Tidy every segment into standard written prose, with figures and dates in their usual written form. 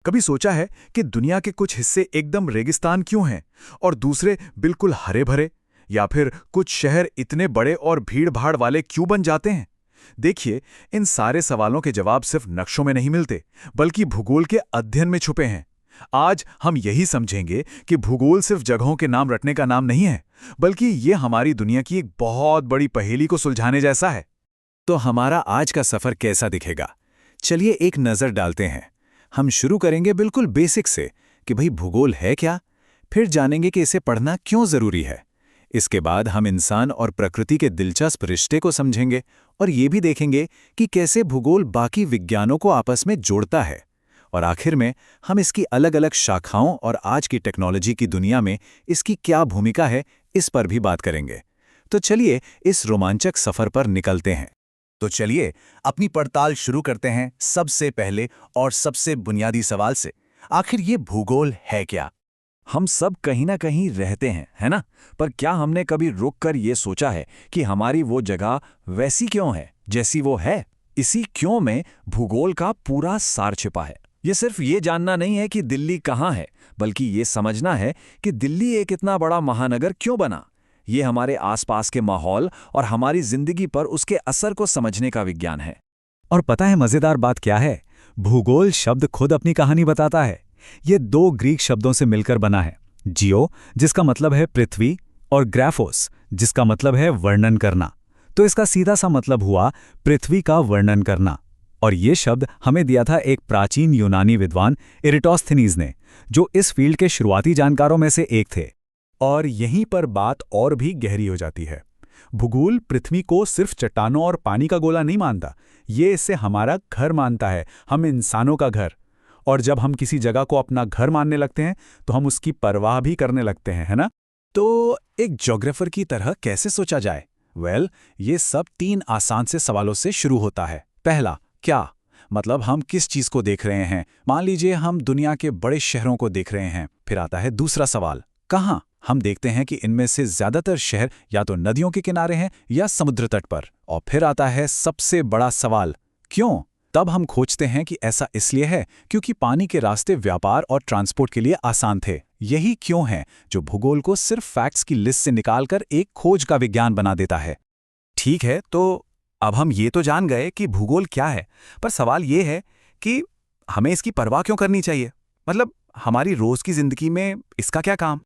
कभी सोचा है कि दुनिया के कुछ हिस्से एकदम रेगिस्तान क्यों हैं और दूसरे बिल्कुल हरे भरे? या फिर कुछ शहर इतने बड़े और भीड़-भाड़ वाले क्यों बन जाते हैं? देखिए, इन सारे सवालों के जवाब सिर्फ नक्शों में नहीं मिलते, बल्कि भूगोल के अध्ययन में छुपे हैं। आज हम यही समझेंगे कि भूगोल सिर्फ जगहों के नाम रटने का नाम नहीं है, बल्कि ये हमारी दुनिया की एक बहुत बड़ी पहेली को सुलझाने जैसा है। तो हमारा आज का सफर कैसा दिखेगा? चलिए एक नजर डालते हैं। हम शुरू करेंगे बिल्कुल बेसिक से कि भाई भूगोल है क्या, फिर जानेंगे कि इसे पढ़ना क्यों जरूरी है। इसके बाद हम इंसान और प्रकृति के दिलचस्प रिश्ते को समझेंगे और ये भी देखेंगे कि कैसे भूगोल बाकी विज्ञानों को आपस में जोड़ता है। और आखिर में हम इसकी अलग-अलग शाखाओं और आज की टेक्नोलॉजी की दुनिया में इसकी क्या भूमिका है, इस पर भी बात करेंगे। तो चलिए इस रोमांचक सफर पर निकलते हैं। तो चलिए अपनी पड़ताल शुरू करते हैं सबसे पहले और सबसे बुनियादी सवाल से। आखिर ये भूगोल है क्या? हम सब कहीं ना कहीं रहते हैं, है ना? पर क्या हमने कभी रुककर ये सोचा है कि हमारी वो जगह वैसी क्यों है जैसी वो है? इसी क्यों में भूगोल का पूरा सार छिपा है। ये सिर्फ ये जानना नहीं है कि दिल्ली कहाँ है, बल्कि ये समझना है कि दिल्ली एक इतना बड़ा महानगर क्यों बना। ये हमारे आसपास के माहौल और हमारी जिंदगी पर उसके असर को समझने का विज्ञान है। और पता है मजेदार बात क्या है? भूगोल शब्द खुद अपनी कहानी बताता है। ये दो ग्रीक शब्दों से मिलकर बना है। जियो, जिसका मतलब है पृथ्वी, और ग्राफोस, जिसका मतलब है वर्णन करना। तो इसका सीधा सा मतलब हुआ पृथ्वी का वर्णन करना। और ये शब्द हमें दिया था एक प्राचीन यूनानी विद्वान इराटोस्थेनीज ने, जो इस फील्ड के शुरुआती जानकारों में से एक थे। और यहीं पर बात और भी गहरी हो जाती है। भूगोल पृथ्वी को सिर्फ चट्टानों और पानी का गोला नहीं मानता, ये इसे हमारा घर मानता है, हम इंसानों का घर। और जब हम किसी जगह को अपना घर मानने लगते हैं तो हम उसकी परवाह भी करने लगते हैं, है ना? तो एक ज्योग्राफर की तरह कैसे सोचा जाए? ये सब 3 आसान से सवालों से शुरू होता है। पहला, क्या? मतलब हम किस चीज को देख रहे हैं? मान लीजिए हम दुनिया के बड़े शहरों को देख रहे हैं। फिर आता है दूसरा सवाल, कहाँ? हम देखते हैं कि इनमें से ज्यादातर शहर या तो नदियों के किनारे हैं या समुद्र तट पर। और फिर आता है सबसे बड़ा सवाल, क्यों? तब हम खोजते हैं कि ऐसा इसलिए है क्योंकि पानी के रास्ते व्यापार और ट्रांसपोर्ट के लिए आसान थे। यही क्यों है जो भूगोल को सिर्फ फैक्ट्स की लिस्ट से निकालकर एक खोज का विज्ञान बना देता है। ठीक है, तो अब हम ये तो जान गए कि भूगोल क्या है, पर सवाल ये है कि हमें इसकी परवाह क्यों करनी चाहिए? मतलब हमारी रोज की जिंदगी में इसका क्या काम?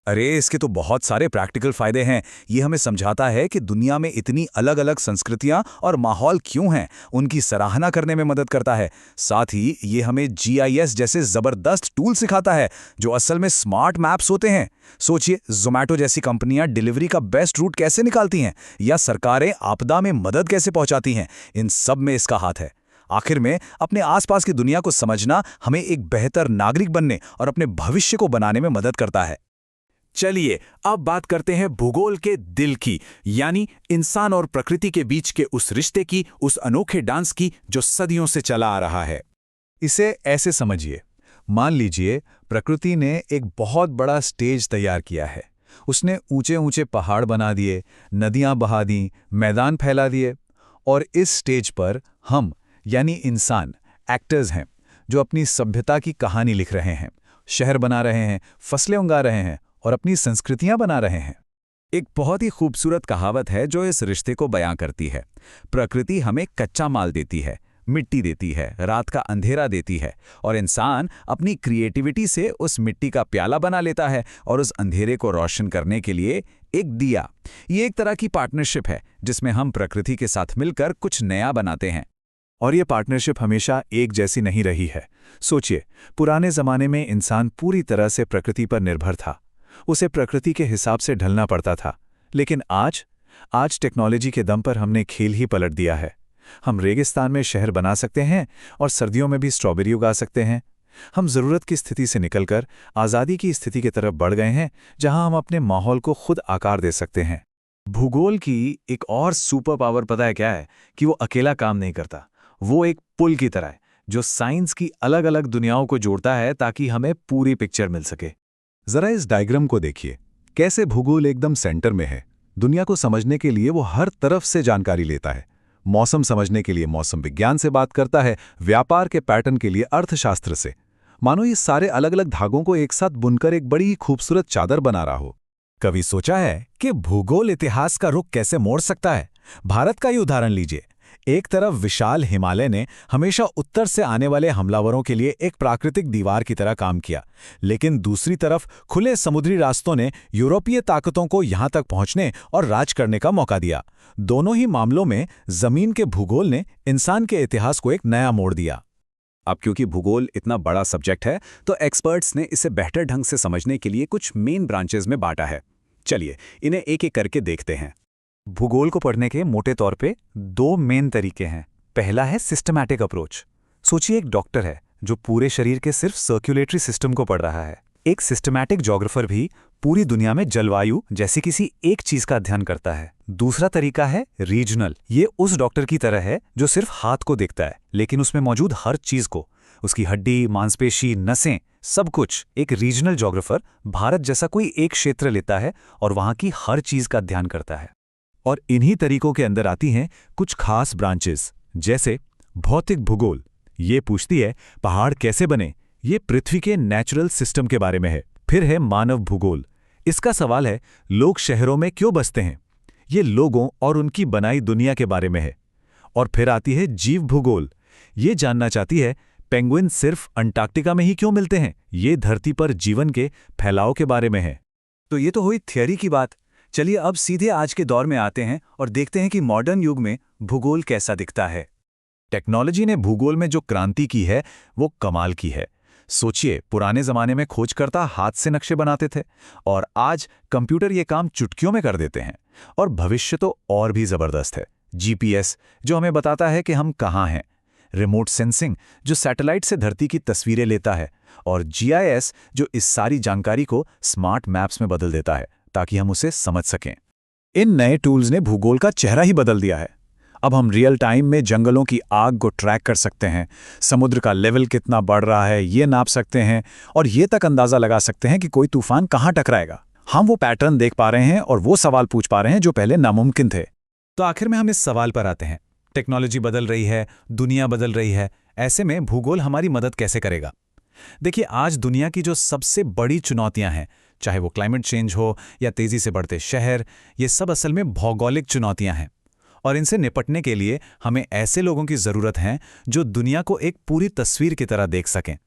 अरे इसके तो बहुत सारे प्रैक्टिकल फायदे हैं। ये हमें समझाता है कि दुनिया में इतनी अलग अलग संस्कृतियां और माहौल क्यों हैं, उनकी सराहना करने में मदद करता है। साथ ही ये हमें जीआईएस जैसे जबरदस्त टूल सिखाता है, जो असल में स्मार्ट मैप्स होते हैं। सोचिए, ज़ोमैटो जैसी कंपनियां डिलीवरी का बेस्ट रूट कैसे निकालती हैं, या सरकारें आपदा में मदद कैसे पहुंचाती हैं, इन सब में इसका हाथ है। आखिर में अपने आसपास की दुनिया को समझना हमें एक बेहतर नागरिक बनने और अपने भविष्य को बनाने में मदद करता है। चलिए अब बात करते हैं भूगोल के दिल की, यानी इंसान और प्रकृति के बीच के उस रिश्ते की, उस अनोखे डांस की जो सदियों से चला आ रहा है। इसे ऐसे समझिए, मान लीजिए प्रकृति ने एक बहुत बड़ा स्टेज तैयार किया है। उसने ऊंचे ऊंचे पहाड़ बना दिए, नदियां बहा दी, मैदान फैला दिए। और इस स्टेज पर हम यानी इंसान एक्टर्स हैं, जो अपनी सभ्यता की कहानी लिख रहे हैं, शहर बना रहे हैं, फसलें उगा रहे हैं और अपनी संस्कृतियां बना रहे हैं। एक बहुत ही खूबसूरत कहावत है जो इस रिश्ते को बयां करती है। प्रकृति हमें कच्चा माल देती है, मिट्टी देती है, रात का अंधेरा देती है, और इंसान अपनी क्रिएटिविटी से उस मिट्टी का प्याला बना लेता है और उस अंधेरे को रोशन करने के लिए एक दिया। ये एक तरह की पार्टनरशिप है जिसमें हम प्रकृति के साथ मिलकर कुछ नया बनाते हैं। और ये पार्टनरशिप हमेशा एक जैसी नहीं रही है। सोचिए, पुराने जमाने में इंसान पूरी तरह से प्रकृति पर निर्भर था, उसे प्रकृति के हिसाब से ढलना पड़ता था। लेकिन आज टेक्नोलॉजी के दम पर हमने खेल ही पलट दिया है। हम रेगिस्तान में शहर बना सकते हैं और सर्दियों में भी स्ट्रॉबेरी उगा सकते हैं। हम ज़रूरत की स्थिति से निकलकर आज़ादी की स्थिति की तरफ बढ़ गए हैं, जहां हम अपने माहौल को खुद आकार दे सकते हैं। भूगोल की एक और सुपर पावर पता है क्या है? कि वो अकेला काम नहीं करता। वो एक पुल की तरह है जो साइंस की अलग अलग दुनियाओं को जोड़ता है ताकि हमें पूरी पिक्चर मिल सके। जरा इस डायग्राम को देखिए, कैसे भूगोल एकदम सेंटर में है। दुनिया को समझने के लिए वो हर तरफ से जानकारी लेता है। मौसम समझने के लिए मौसम विज्ञान से बात करता है, व्यापार के पैटर्न के लिए अर्थशास्त्र से, मानो ये सारे अलग अलग धागों को एक साथ बुनकर एक बड़ी खूबसूरत चादर बना रहा हो। कभी सोचा है कि भूगोल इतिहास का रुख कैसे मोड़ सकता है? भारत का ही उदाहरण लीजिए। एक तरफ विशाल हिमालय ने हमेशा उत्तर से आने वाले हमलावरों के लिए एक प्राकृतिक दीवार की तरह काम किया, लेकिन दूसरी तरफ खुले समुद्री रास्तों ने यूरोपीय ताकतों को यहां तक पहुंचने और राज करने का मौका दिया। दोनों ही मामलों में जमीन के भूगोल ने इंसान के इतिहास को एक नया मोड़ दिया। अब क्योंकि भूगोल इतना बड़ा सब्जेक्ट है, तो एक्सपर्ट्स ने इसे बेहतर ढंग से समझने के लिए कुछ मेन ब्रांचेस में बांटा है। चलिए इन्हें एक एक करके देखते हैं। भूगोल को पढ़ने के मोटे तौर पे दो मेन तरीके हैं। पहला है सिस्टमैटिक अप्रोच। सोचिए एक डॉक्टर है जो पूरे शरीर के सिर्फ सर्कुलेटरी सिस्टम को पढ़ रहा है। एक सिस्टमैटिक ज्योग्राफर भी पूरी दुनिया में जलवायु जैसी किसी एक चीज का अध्ययन करता है। दूसरा तरीका है रीजनल। ये उस डॉक्टर की तरह है जो सिर्फ हाथ को देखता है, लेकिन उसमें मौजूद हर चीज को, उसकी हड्डी, मांसपेशी, नसें, सब कुछ। एक रीजनल ज्योग्राफर भारत जैसा कोई एक क्षेत्र लेता है और वहां की हर चीज का अध्ययन करता है। और इन्हीं तरीकों के अंदर आती हैं कुछ खास ब्रांचेस, जैसे भौतिक भूगोल। ये पूछती है पहाड़ कैसे बने, ये पृथ्वी के नेचुरल सिस्टम के बारे में है। फिर है मानव भूगोल। इसका सवाल है लोग शहरों में क्यों बसते हैं, ये लोगों और उनकी बनाई दुनिया के बारे में है। और फिर आती है जीव भूगोल। ये जानना चाहती है पेंगुइन सिर्फ अंटार्कटिका में ही क्यों मिलते हैं, ये धरती पर जीवन के फैलाव के बारे में है। तो ये तो हुई थियरी की बात। चलिए अब सीधे आज के दौर में आते हैं और देखते हैं कि मॉडर्न युग में भूगोल कैसा दिखता है। टेक्नोलॉजी ने भूगोल में जो क्रांति की है वो कमाल की है। सोचिए, पुराने जमाने में खोजकर्ता हाथ से नक्शे बनाते थे और आज कंप्यूटर ये काम चुटकियों में कर देते हैं। और भविष्य तो और भी जबरदस्त है। जीपीएस जो हमें बताता है कि हम कहाँ हैं, रिमोट सेंसिंग जो सैटेलाइट से धरती की तस्वीरें लेता है, और जीआईएस जो इस सारी जानकारी को स्मार्ट मैप्स में बदल देता है ताकि हम उसे समझ सकें। इन नए टूल्स ने भूगोल का चेहरा ही बदल दिया है। अब हम रियल टाइम में जंगलों की आग को ट्रैक कर सकते हैं, समुद्र का लेवल कितना बढ़ रहा है ये नाप सकते हैं, और ये तक अंदाजा लगा सकते हैं कि कोई तूफान कहाँ टकराएगा। हम वो पैटर्न देख पा रहे हैं और वो सवाल पूछ पा रहे हैं जो पहले नामुमकिन थे। तो आखिर में हम इस सवाल पर आते हैं, टेक्नोलॉजी बदल रही है, दुनिया बदल रही है, ऐसे में भूगोल हमारी मदद कैसे करेगा? देखिए, आज दुनिया की जो सबसे बड़ी चुनौतियां हैं, चाहे वो क्लाइमेट चेंज हो या तेजी से बढ़ते शहर, ये सब असल में भौगोलिक चुनौतियां हैं। और इनसे निपटने के लिए हमें ऐसे लोगों की जरूरत है जो दुनिया को एक पूरी तस्वीर की तरह देख सकें।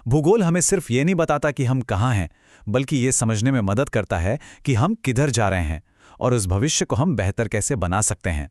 भूगोल हमें सिर्फ ये नहीं बताता कि हम कहाँ हैं, बल्कि ये समझने में मदद करता है कि हम किधर जा रहे हैं और उस भविष्य को हम बेहतर कैसे बना सकते हैं।